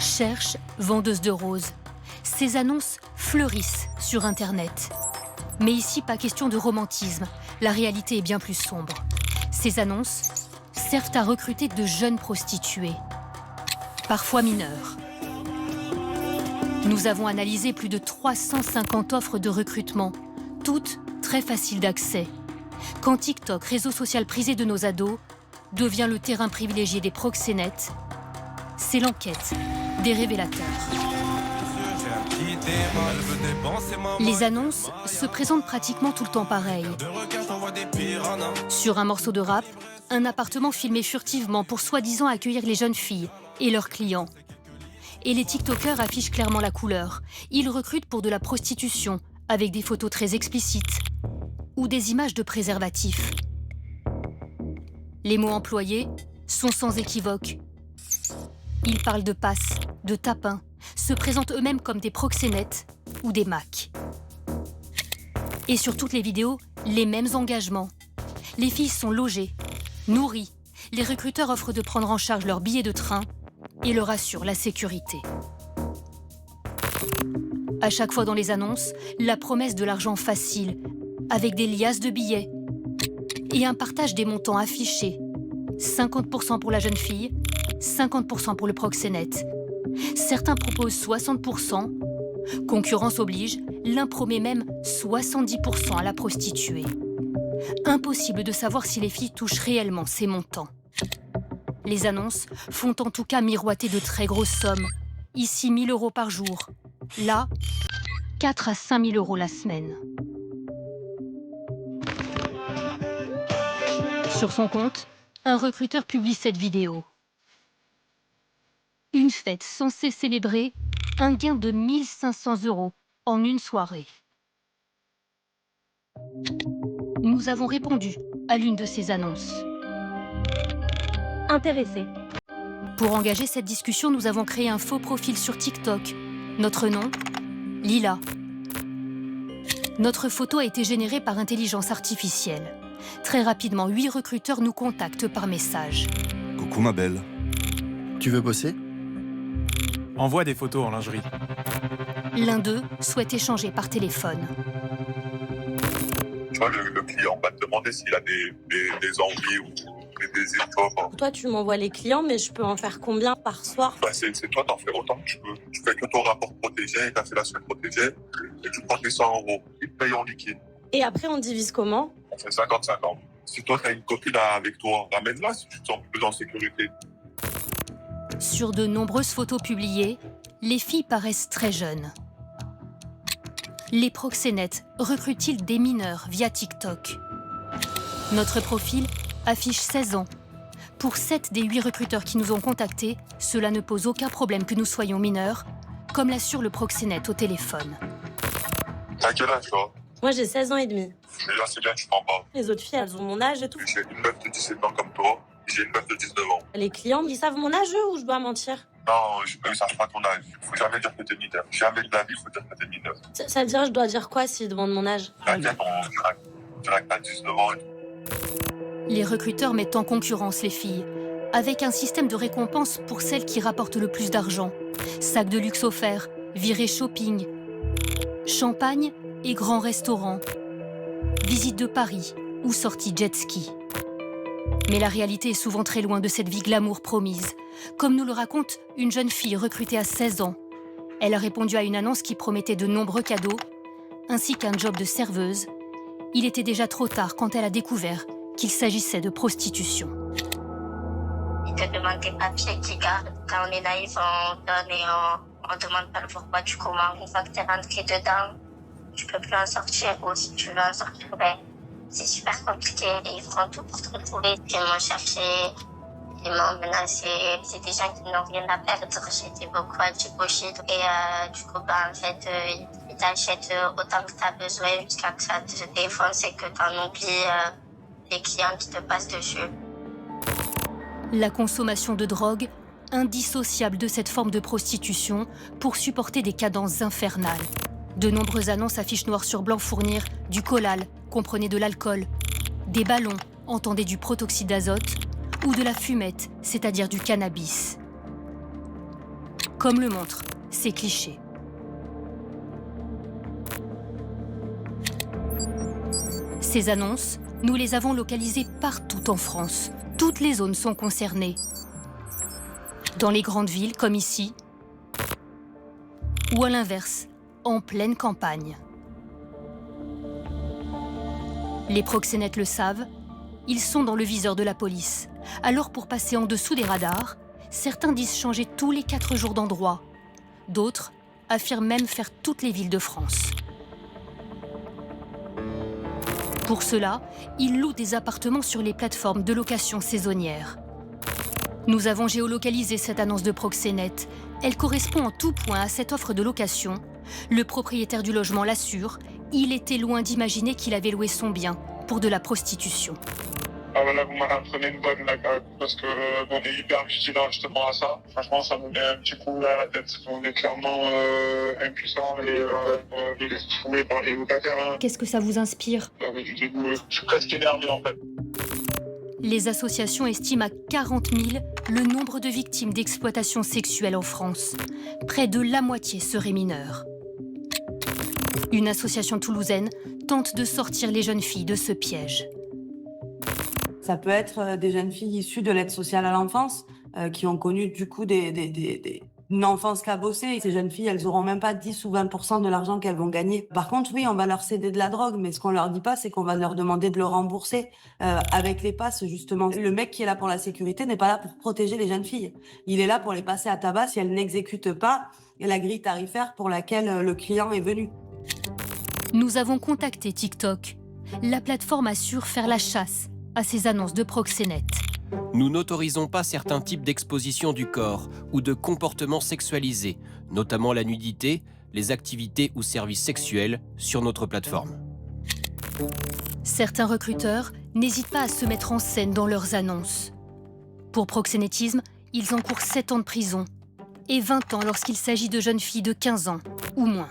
Cherche vendeuse de roses. Ces annonces fleurissent sur Internet. Mais ici, pas question de romantisme. La réalité est bien plus sombre. Ces annonces servent à recruter de jeunes prostituées, parfois mineures. Nous avons analysé plus de 350 offres de recrutement, toutes très faciles d'accès. Quand TikTok, réseau social prisé de nos ados, devient le terrain privilégié des proxénètes, c'est l'enquête des révélateurs. Les annonces se présentent pratiquement tout le temps pareilles. Sur un morceau de rap, un appartement filmé furtivement pour soi-disant accueillir les jeunes filles et leurs clients. Et les TikTokers affichent clairement la couleur. Ils recrutent pour de la prostitution, avec des photos très explicites ou des images de préservatifs. Les mots employés sont sans équivoque. Ils parlent de passes, de tapins, se présentent eux-mêmes comme des proxénètes ou des Macs. Et sur toutes les vidéos, les mêmes engagements. Les filles sont logées, nourries. Les recruteurs offrent de prendre en charge leurs billets de train et leur assurent la sécurité. À chaque fois dans les annonces, la promesse de l'argent facile, avec des liasses de billets et un partage des montants affichés. 50% pour la jeune fille, 50% pour le proxénète. Certains proposent 60%. Concurrence oblige, l'un promet même 70% à la prostituée. Impossible de savoir si les filles touchent réellement ces montants. Les annonces font en tout cas miroiter de très grosses sommes. Ici, 1 000 € par jour. Là, 4 à 5 000 € la semaine. Sur son compte, un recruteur publie cette vidéo. Une fête censée célébrer un gain de 1 500 € en une soirée. Nous avons répondu à l'une de ces annonces. Intéressé. Pour engager cette discussion, nous avons créé un faux profil sur TikTok. Notre nom, Lila. Notre photo a été générée par intelligence artificielle. Très rapidement, 8 recruteurs nous contactent par message. Coucou ma belle. Tu veux bosser? Envoie des photos en lingerie. L'un d'eux souhaite échanger par téléphone. Tu vois, le client va te demander s'il a des envies ou des désirs. Toi, tu m'envoies les clients, mais je peux en faire combien par soir? Bah, c'est toi, t'en fais autant que tu peux. Tu fais que ton rapport protégé, ta fellation protégée, et tu prends tes 100 €. Ils te payent en liquide. Et après, on divise comment? On fait 50-50. Si toi, t'as une copine avec toi, ramène-la si tu te sens plus en sécurité. Sur de nombreuses photos publiées, les filles paraissent très jeunes. Les proxénètes recrutent-ils des mineurs via TikTok? Notre profil affiche 16 ans. Pour 7 des 8 recruteurs qui nous ont contactés, cela ne pose aucun problème que nous soyons mineurs, comme l'assure le proxénète au téléphone. T'as quel âge, toi? Moi, j'ai 16 ans et demi. Déjà, c'est bien, tu mens pas. Les autres filles, elles ont mon âge et tout. J'ai une meuf de 17 ans comme toi, et j'ai une meuf de 19 ans. Les clients, ils savent mon âge, eux, ou je dois mentir? Non, eux, ils savent pas ton âge. Faut jamais dire que t'es mineur. Jamais de la vie, faut dire que t'es mineur. Ça veut dire, je dois dire quoi s'ils demandent mon âge? T'inquiète, on dirait que t'as 19 ans et tout. Les recruteurs mettent en concurrence les filles, avec un système de récompense pour celles qui rapportent le plus d'argent. Sacs de luxe offerts, virées shopping, champagne et grands restaurants, visite de Paris ou sortie jet ski. Mais la réalité est souvent très loin de cette vie glamour promise, comme nous le raconte une jeune fille recrutée à 16 ans. Elle a répondu à une annonce qui promettait de nombreux cadeaux, ainsi qu'un job de serveuse. Il était déjà trop tard quand elle a découvert qu'il s'agissait de prostitution. Ils te demandent tes papiers qui gardent. Quand on est naïf, on donne et on demande pas le pourquoi du comment. Une fois que t'es rentré dedans, tu peux plus en sortir. Ou si tu veux en sortir, ben, c'est super compliqué. Et ils feront tout pour te retrouver. Ils m'ont cherché, ils m'ont menacé. C'est des gens qui n'ont rien à perdre. J'étais beaucoup à du bullshit. Et du coup, ben, en fait, ils t'achètent autant que t'as besoin jusqu'à que ça te défonce et que t'en oublies les clients qui te passent dessus. La consommation de drogue, indissociable de cette forme de prostitution, pour supporter des cadences infernales. De nombreuses annonces affichent noir sur blanc fournir du collal, comprenez de l'alcool, des ballons, entendez du protoxyde d'azote, ou de la fumette, c'est-à-dire du cannabis. comme le montrent ces clichés. Ces annonces, nous les avons localisées partout en France. Toutes les zones sont concernées. Dans les grandes villes, comme ici, ou à l'inverse, en pleine campagne. Les proxénètes le savent, ils sont dans le viseur de la police. Alors pour passer en dessous des radars, certains disent changer tous les 4 jours d'endroit. D'autres affirment même faire toutes les villes de France. Pour cela, ils louent des appartements sur les plateformes de location saisonnière. Nous avons géolocalisé cette annonce de proxénète. Elle correspond en tout point à cette offre de location. Le propriétaire du logement l'assure, il était loin d'imaginer qu'il avait loué son bien pour de la prostitution. Ah voilà, vous m'en apprenez une bonne là, parce que on est hyper vigilant justement à ça. Franchement, ça me met un petit coup à la tête. On est clairement impuissants et laisse trouver par les locataires. Hein. Qu'est-ce que ça vous inspire? Avec du dégoût, je suis presque énervé en fait. Les associations estiment à 40 000 le nombre de victimes d'exploitation sexuelle en France. Près de la moitié seraient mineurs. Une association toulousaine tente de sortir les jeunes filles de ce piège. Ça peut être des jeunes filles issues de l'aide sociale à l'enfance qui ont connu du coup une enfance cabossée. Ces jeunes filles, elles auront même pas 10 ou 20% de l'argent qu'elles vont gagner. Par contre, oui, on va leur céder de la drogue, mais ce qu'on leur dit pas, c'est qu'on va leur demander de le rembourser avec les passes, justement. Le mec qui est là pour la sécurité n'est pas là pour protéger les jeunes filles. Il est là pour les passer à tabac si elles n'exécutent pas la grille tarifaire pour laquelle le client est venu. Nous avons contacté TikTok. La plateforme assure faire la chasse à ces annonces de proxénètes. Nous n'autorisons pas certains types d'exposition du corps ou de comportements sexualisés, notamment la nudité, les activités ou services sexuels sur notre plateforme. Certains recruteurs n'hésitent pas à se mettre en scène dans leurs annonces. Pour proxénétisme, ils encourent 7 ans de prison et 20 ans lorsqu'il s'agit de jeunes filles de 15 ans ou moins.